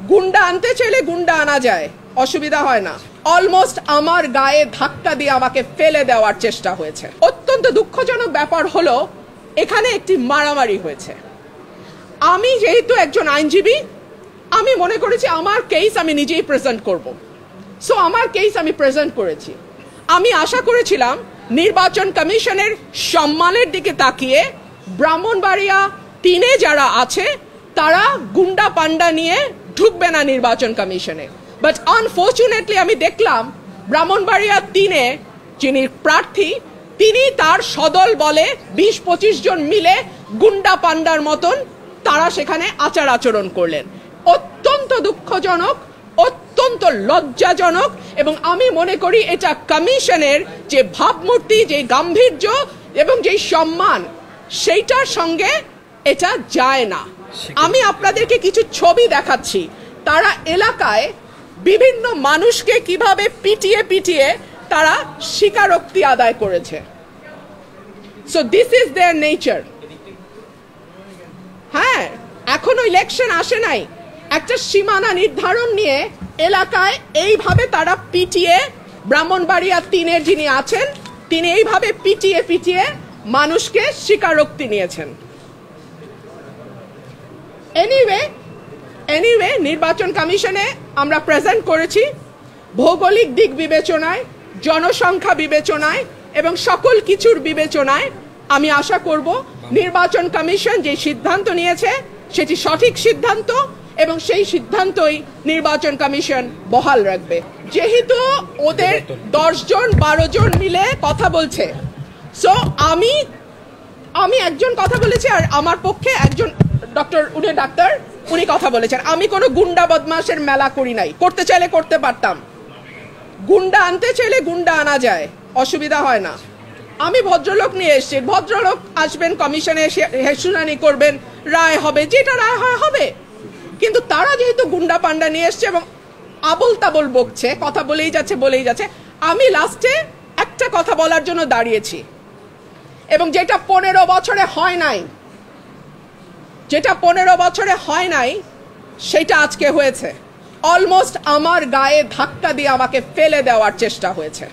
গুন্ডা আনতে চাইলে গুন্ডা আনা যায়, অসুবিধা হয় না। অলমোস্ট আমার গায়ে ধাক্কা দিয়ে আমাকে ফেলে দেওয়ার চেষ্টা হয়েছে। অত্যন্ত দুঃখজনক ব্যাপার হলো এখানে একটি মারামারি হয়েছে। আমি যেহেতু একজন আইনজীবী, আমি মনে করেছি আমার কেস আমি নিজেই প্রেজেন্ট করব। সো আমার কেস আমি প্রেজেন্ট করেছি। আমি আশা করেছিলাম নির্বাচন কমিশনের সম্মানের দিকে তাকিয়ে ব্রাহ্মণবাড়িয়া 3-এ যারা আছে তারা গুন্ডা পান্ডা নিয়ে ঢুকবে না নির্বাচন কমিশনে। বাট আনফর্চুনেটলি আমি দেখলাম ব্রাহ্মণবাড়িয়া 3-এ যিনি প্রার্থী তিনি তার সদল বলে 20-25 জন মিলে গুন্ডা পান্ডার মতন তারা সেখানে আচার আচরণ করলেন। অত্যন্ত দুঃখজনক, অত্যন্ত লজ্জাজনক, এবং আমি মনে করি এটা কমিশনের যে ভাবমূর্তি, যে গাম্ভীর্য এবং যে সম্মান, সেইটার সঙ্গে এটা যায় না। আমি আপনাদেরকে কিছু ছবি দেখাচ্ছি। তারা এলাকায় বিভিন্ন মানুষকে কিভাবে পিটিয়ে পিটিয়ে তারা স্বীকারোক্তি আদায় করেছে। So this is there nature. হ্যাঁ, এখনো ইলেকশন আসে নাই, একটা সীমানা নির্ধারণ নিয়ে এলাকায় এইভাবে তারা পিটিয়ে, ব্রাহ্মণবাড়িয়া 3-এর যিনি আছেন তিনি এইভাবে পিটিয়ে পিটিয়ে মানুষকে স্বীকারোক্তি নিয়েছেন। এনিওয়ে নির্বাচন কমিশনে আমরা প্রেজেন্ট করেছি ভৌগোলিক দিক বিবেচনায়, জনসংখ্যা বিবেচনায় এবং সকল কিছুর বিবেচনায় আমি আশা করব নির্বাচন কমিশন যে সিদ্ধান্ত নিয়েছে সেটি সঠিক সিদ্ধান্ত এবং সেই সিদ্ধান্তই নির্বাচন কমিশন বহাল রাখবে। যেহেতু ওদের 10 জন 12 জন মিলে কথা বলছে, সো আমি একজন কথা বলেছি আর আমার পক্ষে একজন ডাক্তার উনি কথা বলেছেন। আমি কোনো গুন্ডা বদমাশের মেলা করি নাই, করতে চাইলে করতে পারতাম। গুন্ডা আনতে চাইলে গুন্ডা আনা যায়, অসুবিধা হয় না। আমি ভদ্রলোক নিয়ে এসেছি, ভদ্রলোক আসবেন কমিশনে, শুনানি করবেন, রায় হবে, যেটা রায় হয় হবে। কিন্তু তারা যেহেতু গুন্ডা পান্ডা নিয়ে এসছে এবং আবল তাবল বকছে, কথা বলেই যাচ্ছে, আমি লাস্টে একটা কথা বলার জন্য দাঁড়িয়েছি এবং যেটা 15 বছরে হয় নাই সেটা আজকে হয়েছে। অলমোস্ট আমার গায়ে ধাক্কা দিয়ে আমাকে ফেলে দেওয়ার চেষ্টা হয়েছে।